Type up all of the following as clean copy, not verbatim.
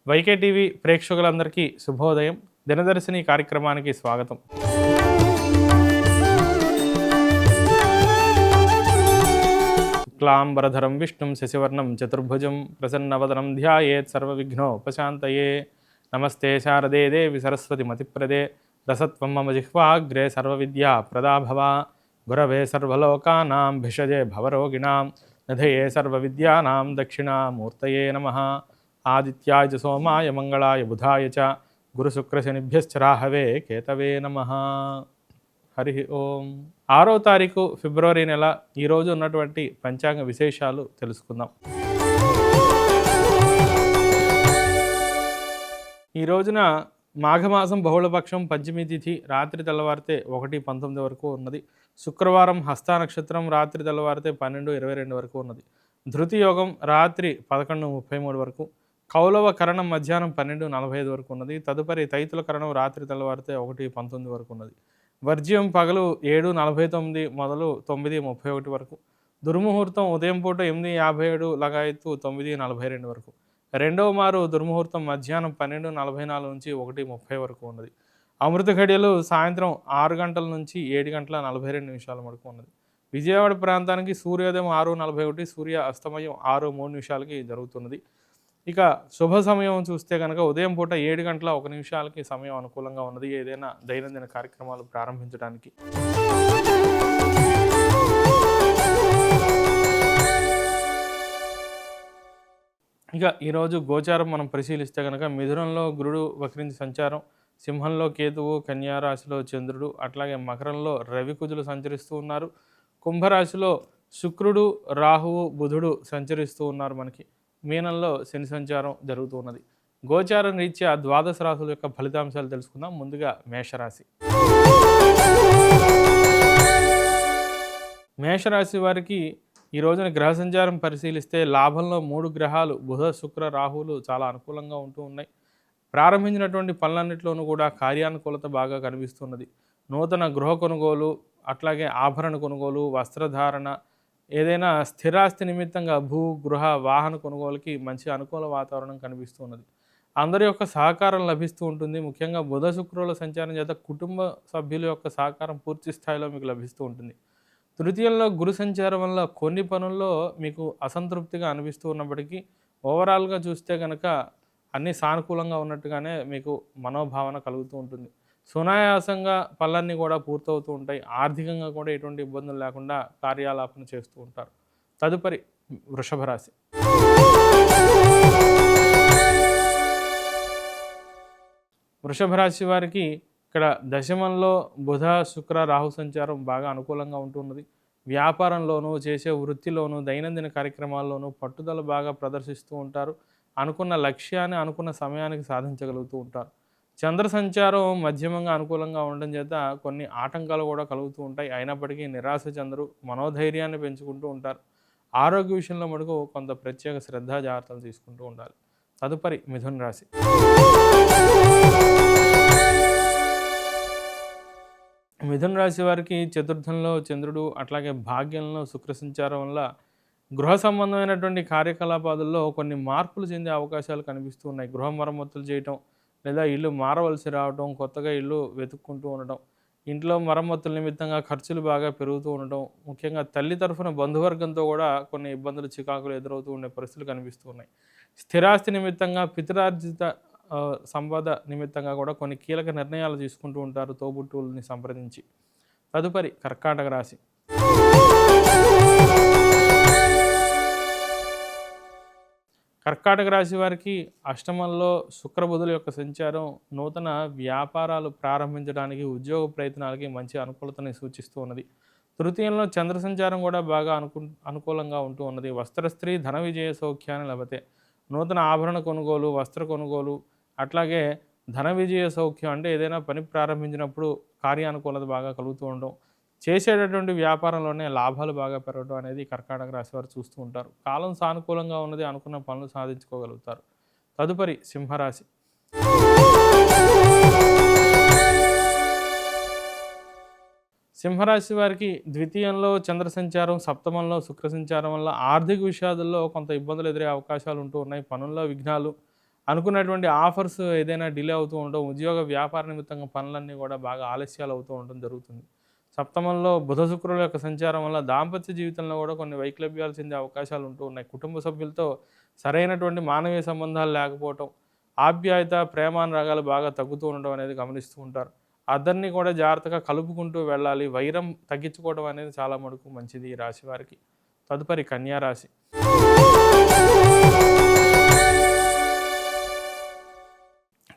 YK TV ప్రేక్షకులందరికీ శుభోదయం. దినదర్శిని కార్యక్రమానికి స్వాగతం. క్లాంబరధరం విష్ణుం శశివర్ణం చతుర్భుజం ప్రసన్నవదనం ధ్యాయేత్ సర్వవిఘ్నోపశాంతయే. నమస్తే శారదే దేవి సరస్వతి మతిప్రదే రసత్వం మమ జిహ్వాగ్రే సర్వవిద్యా ప్రదాభవ. గురవే సర్వలోకానాం భిషజే భవరోగిణాం నిధయే సర్వవిద్యానాం దక్షిణామూర్తయే నమః. ఆదిత్యాయ చ సోమాయ మంగళాయ బుధాయ చ గురుశుక్రశనిభ్యశ్చ రాహవే కేతవే నమః. హరి ఓం. 6వ తారీఖు ఫిబ్రవరి నెల ఈరోజు ఉన్నటువంటి పంచాంగ విశేషాలు తెలుసుకుందాం. ఈ రోజున మాఘమాసం బహుళపక్షం పంచమి తిథి రాత్రి తెల్లవారితే 1:19 వరకు ఉన్నది. శుక్రవారం హస్త నక్షత్రం రాత్రి తెల్లవారితే 12:22 వరకు ఉన్నది. ధృతి యోగం రాత్రి 11:33 వరకు. కౌలవ కరణం మధ్యాహ్నం 12:45 వరకు ఉన్నది. తదుపరి తైతుల కరణం రాత్రి తెల్లవారితే 1:19 వరకు ఉన్నది. వర్జ్యం పగలు 7:49 మొదలు 9:31 వరకు. దుర్ముహూర్తం ఉదయం పూట 8:57 లగాయత్తు 9:42 వరకు. రెండవ మారు దుర్ముహూర్తం మధ్యాహ్నం 12:44 నుంచి 1:30 వరకు ఉన్నది. అమృత ఘడియలు సాయంత్రం 6 గంటల నుంచి 7 గంటల 42 నిమిషాల వరకు ఉన్నది. విజయవాడ ప్రాంతానికి సూర్యోదయం 6:41, సూర్య అస్తమయం 6:03 జరుగుతున్నది. ఇక శుభ సమయం చూస్తే కనుక ఉదయం పూట 7 గంటల 1 నిమిషాలకి సమయం అనుకూలంగా ఉన్నది ఏదైనా దైనందిన కార్యక్రమాలు ప్రారంభించడానికి. ఇక ఈరోజు గోచారం మనం పరిశీలిస్తే కనుక మిథునంలో గురుడు వక్రించి సంచారం, సింహంలో కేతువు, కన్యా రాశిలో చంద్రుడు, అట్లాగే మకరంలో రవి కుజులు సంచరిస్తూ ఉన్నారు. కుంభరాశిలో శుక్రుడు, రాహువు, బుధుడు సంచరిస్తూ ఉన్నారు. మనకి మీనంలో శని సంచారం జరుగుతూ ఉన్నది. గోచారం రీత్యా ద్వాదశ రాశుల యొక్క ఫలితాంశాలు తెలుసుకుందాం. ముందుగా మేషరాశి. మేషరాశి వారికి ఈ రోజున గ్రహ సంచారం పరిశీలిస్తే లాభంలో 3 గ్రహాలు బుధ, శుక్ర, రాహువులు చాలా అనుకూలంగా ఉంటూ ఉన్నాయి. ప్రారంభించినటువంటి పనులన్నింటిలోనూ కూడా కార్యానుకూలత బాగా కనిపిస్తున్నది. నూతన గృహ కొనుగోలు, అట్లాగే ఆభరణ కొనుగోలు, వస్త్రధారణ, ఏదైనా స్థిరాస్తి నిమిత్తంగా భూ, గృహ, వాహన కొనుగోలుకి మంచి అనుకూల వాతావరణం కనిపిస్తున్నది. అందరి యొక్క సహకారం లభిస్తూ ఉంటుంది. ముఖ్యంగా బుధ, శుక్రుల సంచారం చేత కుటుంబ సభ్యుల యొక్క సహకారం పూర్తి స్థాయిలో మీకు లభిస్తూ ఉంటుంది. తృతీయంలో గురు సంచారం వల్ల కొన్ని పనుల్లో మీకు అసంతృప్తిగా అనిపిస్తూ ఉన్నప్పటికీ ఓవరాల్గా చూస్తే కనుక అన్నీ సానుకూలంగా ఉన్నట్టుగానే మీకు మనోభావన కలుగుతూ ఉంటుంది. సునాయాసంగా పనులన్నీ కూడా పూర్తవుతూ ఉంటాయి. ఆర్థికంగా కూడా ఎటువంటి ఇబ్బందులు లేకుండా కార్యాలాపన చేస్తూ ఉంటారు. తదుపరి వృషభ రాశి. వృషభ రాశి వారికి ఇక్కడ దశమంలో బుధ, శుక్ర, రాహు సంచారం బాగా అనుకూలంగా ఉంటున్నది. వ్యాపారంలోనూ, చేసే వృత్తిలోనూ, దైనందిన కార్యక్రమాల్లోనూ పట్టుదల బాగా ప్రదర్శిస్తూ ఉంటారు. అనుకున్న లక్ష్యాన్ని అనుకున్న సమయానికి సాధించగలుగుతూ ఉంటారు. చంద్ర సంచారం మధ్యమంగా అనుకూలంగా ఉండడం చేత కొన్ని ఆటంకాలు కూడా కలుగుతూ ఉంటాయి. అయినప్పటికీ నిరాశ చెందరు, మనోధైర్యాన్ని పెంచుకుంటూ ఉంటారు. ఆరోగ్య విషయంలో మటుకు కొంత ప్రత్యేక శ్రద్ధ జాగ్రత్తలు తీసుకుంటూ ఉండాలి. తదుపరి మిథున రాశి. మిథున రాశి వారికి చతుర్థంలో చంద్రుడు, అట్లాగే భాగ్యంలో శుక్ర సంచారం వల్ల గృహ సంబంధమైనటువంటి కార్యకలాపాలలో కొన్ని మార్పులు చెందే అవకాశాలు కనిపిస్తూ ఉన్నాయి. గృహ మరమ్మతులు చేయటం, లేదా ఇల్లు మారవలసి రావడం, కొత్తగా ఇల్లు వెతుక్కుంటూ ఉండటం, ఇంట్లో మరమ్మతుల నిమిత్తంగా ఖర్చులు బాగా పెరుగుతూ ఉండటం, ముఖ్యంగా తల్లి తరఫున బంధువర్గంతో కూడా కొన్ని ఇబ్బందులు, చికాకులు ఎదురవుతూ ఉండే పరిస్థితులు కనిపిస్తూ ఉన్నాయి. స్థిరాస్తి నిమిత్తంగా, పితరార్జిత సంపద నిమిత్తంగా కూడా కొన్ని కీలక నిర్ణయాలు తీసుకుంటూ ఉంటారు తోబుట్టువుల్ని సంప్రదించి. తదుపరి కర్కాటక రాశి. కర్కాటక రాశి వారికి అష్టమంలో శుక్రబుధుల యొక్క సంచారం నూతన వ్యాపారాలు ప్రారంభించడానికి, ఉద్యోగ ప్రయత్నాలకి మంచి అనుకూలతని సూచిస్తూ ఉన్నది. తృతీయంలో చంద్ర సంచారం కూడా బాగా అనుకూలంగా ఉంటూ ఉన్నది. వస్త్రస్త్రీ ధన విజయ సౌఖ్యాన్ని లభతే. నూతన ఆభరణ కొనుగోలు, వస్త్ర కొనుగోలు, అట్లాగే ధన విజయ సౌఖ్యం అంటే ఏదైనా పని ప్రారంభించినప్పుడు కార్యానుకూలత బాగా కలుగుతూ ఉండడం, చేసేటటువంటి వ్యాపారంలోనే లాభాలు బాగా పెరగడం అనేది కర్కాటక రాశి వారు చూస్తూ ఉంటారు. కాలం సానుకూలంగా ఉన్నది, అనుకున్న పనులు సాధించుకోగలుగుతారు. తదుపరి సింహరాశి. సింహరాశి వారికి ద్వితీయంలో చంద్ర సంచారం, సప్తమంలో శుక్ర సంచారం వల్ల ఆర్థిక విషయాల్లో కొంత ఇబ్బందులు ఎదురే అవకాశాలు ఉంటూ ఉన్నాయి. పనుల్లో విఘ్నాలు, అనుకున్నటువంటి ఆఫర్స్ ఏదైనా డిలే అవుతూ ఉండడం, ఉద్యోగ వ్యాపార నిమిత్తంగా పనులన్నీ కూడా బాగా ఆలస్యాలు అవుతూ ఉండడం జరుగుతుంది. సప్తమంలో బుధ శుక్రుల యొక్క సంచారం వల్ల దాంపత్య జీవితంలో కూడా కొన్ని వైక్లభ్యాలు చెందే అవకాశాలు ఉంటూ ఉన్నాయి. కుటుంబ సభ్యులతో సరైనటువంటి మానవీయ సంబంధాలు లేకపోవటం, ఆప్యాయత, ప్రేమానురాగాలు బాగా తగ్గుతూ ఉండడం అనేది గమనిస్తూ ఉంటారు. అందరినీ కూడా జాగ్రత్తగా కలుపుకుంటూ వెళ్ళాలి. వైరం తగ్గించుకోవడం అనేది చాలా మటుకు మంచిది ఈ రాశి వారికి. తదుపరి కన్యా రాశి.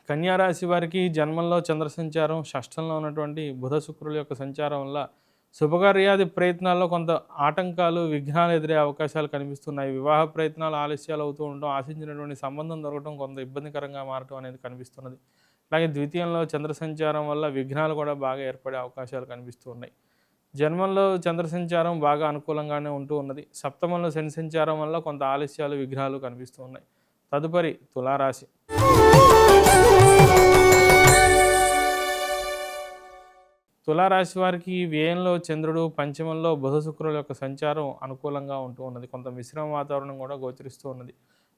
కన్యా రాశి వారికి జన్మంలో చంద్ర సంచారం, షష్టంలో ఉన్నటువంటి బుధ శుక్రుల యొక్క సంచారం వల్ల శుభకార్యాది ప్రయత్నాల్లో కొంత ఆటంకాలు, విఘ్నాలు ఎదురే అవకాశాలు కనిపిస్తున్నాయి. వివాహ ప్రయత్నాలు ఆలస్యాలు అవుతూ ఉండడం, ఆశించినటువంటి సంబంధం దొరకడం కొంత ఇబ్బందికరంగా మారటం అనేది కనిపిస్తున్నది. అలాగే ద్వితీయంలో చంద్ర సంచారం వల్ల విఘ్నాలు కూడా బాగా ఏర్పడే అవకాశాలు కనిపిస్తూ ఉన్నాయి. జన్మంలో చంద్ర సంచారం బాగా అనుకూలంగానే ఉంటూ ఉన్నది. సప్తమంలో శని సంచారం వల్ల కొంత ఆలస్యాలు, విఘ్నాలు కనిపిస్తూ ఉన్నాయి. తదుపరి తులారాశి. తులారాశి వారికి వ్యయంలో చంద్రుడు, పంచమంలో బుధ శుక్రుల యొక్క సంచారం అనుకూలంగా ఉంటూ ఉన్నది. కొంత మిశ్రమ వాతావరణం కూడా గోచరిస్తూ ఉన్నది.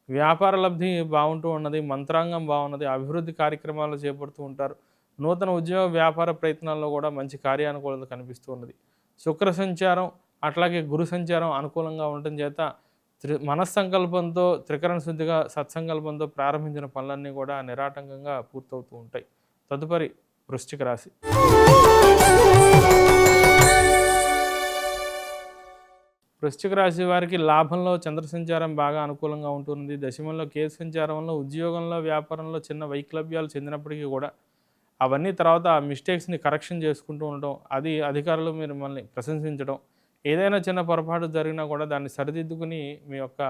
వ్యాపార లబ్ధి బాగుంటూ ఉన్నది. మంత్రాంగం బాగున్నది. అభివృద్ధి కార్యక్రమాలు చేపడుతూ ఉంటారు. నూతన ఉద్యోగ వ్యాపార ప్రయత్నాల్లో కూడా మంచి కార్యానుకూలత కనిపిస్తూ ఉన్నది. శుక్ర సంచారం అట్లాగే గురు సంచారం అనుకూలంగా ఉండటం చేత మనస్సంకల్పంతో, త్రికరణ శుద్ధిగా, సత్సంకల్పంతో ప్రారంభించిన పనులన్నీ కూడా నిరాటంకంగా పూర్తవుతూ ఉంటాయి. తదుపరి వృశ్చిక రాశి. వృశ్చిక రాశి వారికి లాభంలో చంద్ర సంచారం బాగా అనుకూలంగా ఉంటుంది. దశమంలో కేతు సంచారం వల్ల ఉద్యోగంలో, వ్యాపారంలో చిన్న వైక్లభ్యాలు చెందినప్పటికీ కూడా అవన్నీ తర్వాత ఆ మిస్టేక్స్ని కరెక్షన్ చేసుకుంటూ ఉండడం, అది అధికారులు మిమ్మల్ని ప్రశంసించడం, ఏదైనా చిన్న పొరపాటు జరిగినా కూడా దాన్ని సరిదిద్దుకుని మీ యొక్క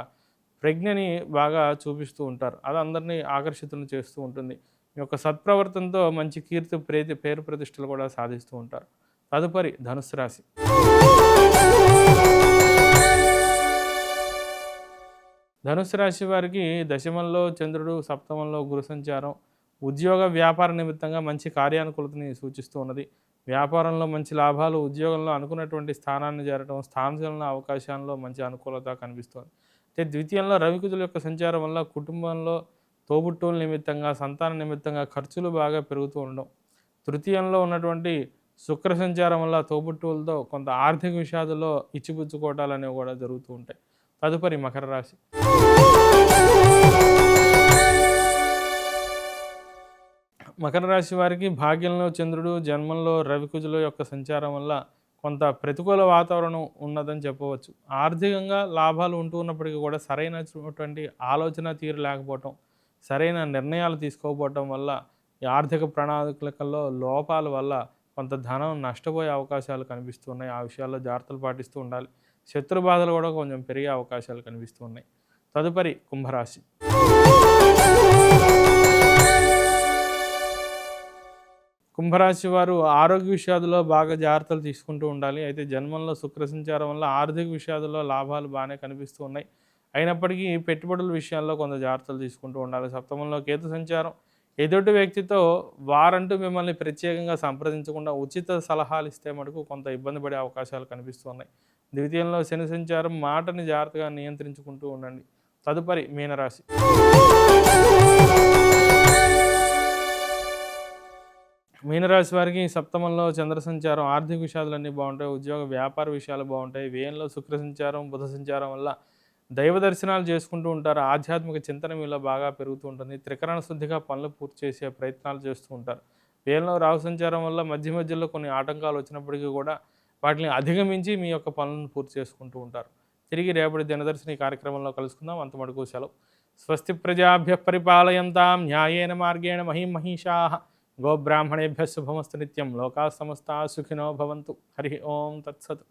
ప్రజ్ఞని బాగా చూపిస్తూ ఉంటారు. అది అందరినీ ఆకర్షితులను చేస్తూ ఉంటుంది. మీ యొక్క సత్ప్రవర్తనతో మంచి కీర్తి, పేరు ప్రతిష్టలు కూడా సాధిస్తూ ఉంటారు. తదుపరి ధనుస్సు రాశి. ధనుస్సు రాశి వారికి దశమంలో చంద్రుడు, సప్తమంలో గురు సంచారం ఉద్యోగ వ్యాపార నిమిత్తంగా మంచి కార్యానుకూలతని సూచిస్తూ ఉన్నది. వ్యాపారంలో మంచి లాభాలు, ఉద్యోగంలో అనుకున్నటువంటి స్థానాన్ని చేరడం, స్థానచలన అవకాశాల్లో మంచి అనుకూలత కనిపిస్తుంది. అయితే ద్వితీయంలో రవికుజుల యొక్క సంచారం వల్ల కుటుంబంలో తోబుట్టువుల నిమిత్తంగా, సంతాన నిమిత్తంగా ఖర్చులు బాగా పెరుగుతూ ఉండడం, తృతీయంలో ఉన్నటువంటి శుక్ర సంచారం వల్ల తోబుట్టువులతో కొంత ఆర్థిక విషయాలలో ఇచ్చిపుచ్చుకోవటాలు అనేవి కూడా జరుగుతూ ఉంటాయి. తదుపరి మకర రాశి. మకర రాశి వారికి భాగ్యంలో చంద్రుడు, జన్మంలో రవికుజుల యొక్క సంచారం వల్ల కొంత ప్రతికూల వాతావరణం ఉన్నదని చెప్పవచ్చు. ఆర్థికంగా లాభాలు ఉంటూ ఉన్నప్పటికీ కూడా సరైనటువంటి ఆలోచన తీరు లేకపోవటం, సరైన నిర్ణయాలు తీసుకోకపోవటం వల్ల ఈ ఆర్థిక ప్రణాళికల్లో లోపాల వల్ల కొంత ధనం నష్టపోయే అవకాశాలు కనిపిస్తున్నాయి. ఆ విషయాల్లో జాగ్రత్తలు పాటిస్తూ ఉండాలి. శత్రు బాధలు కూడా కొంచెం పెరిగే అవకాశాలు కనిపిస్తూ ఉన్నాయి. తదుపరి కుంభరాశి. కుంభరాశి వారు ఆరోగ్య విషయాలలో బాగా జాగ్రత్తలు తీసుకుంటూ ఉండాలి. అయితే జన్మంలో శుక్ర సంచారం వల్ల ఆర్థిక విషయాలలో లాభాలు బాగానే కనిపిస్తూ ఉన్నాయి. అయినప్పటికీ పెట్టుబడుల విషయాల్లో కొంత జాగ్రత్తలు తీసుకుంటూ ఉండాలి. సప్తమంలో కేతు సంచారం ఎదుటి వ్యక్తితో వారంటూ మిమ్మల్ని ప్రత్యేకంగా సంప్రదించకుండా ఉచిత సలహాలు ఇస్తే మటుకు కొంత ఇబ్బంది పడే అవకాశాలు కనిపిస్తూ ఉన్నాయి. ద్వితీయంలో శని సంచారం మాటని జాగ్రత్తగా నియంత్రించుకుంటూ ఉండండి. తదుపరి మీనరాశి. మీనరాశి వారికి సప్తమంలో చంద్ర సంచారం ఆర్థిక విషయాలన్నీ బాగుంటాయి. ఉద్యోగ వ్యాపార విషయాలు బాగుంటాయి. వ్యయంలో శుక్ర సంచారం, బుధ సంచారం వల్ల దైవ దర్శనాలు చేసుకుంటూ ఉంటారు. ఆధ్యాత్మిక చింతన మీలో బాగా పెరుగుతూ ఉంటుంది. త్రికరణ శుద్ధిగా పనులు పూర్తి చేసే ప్రయత్నాలు చేస్తూ ఉంటారు. వ్యయంలో రాహు సంచారం వల్ల మధ్య మధ్యలో కొన్ని ఆటంకాలు వచ్చినప్పటికీ కూడా వాటిని అధిగమించి మీ యొక్క పనులను పూర్తి చేసుకుంటూ ఉంటారు. తిరిగి రేపటి దినదర్శిని కార్యక్రమంలో కలుసుకుందాం. అంతమటుకు సెలవు. స్వస్తి ప్రజాభ్యః పరిపాలయంతాం న్యాయేన మార్గేణ మహిం మహిషాః గోబ్రాహ్మణేభ్యः శుభమస్తు నిత్యం. లోకాः సమస్తాः సుఖినో భవంతు. హరి ఓం తత్సత్.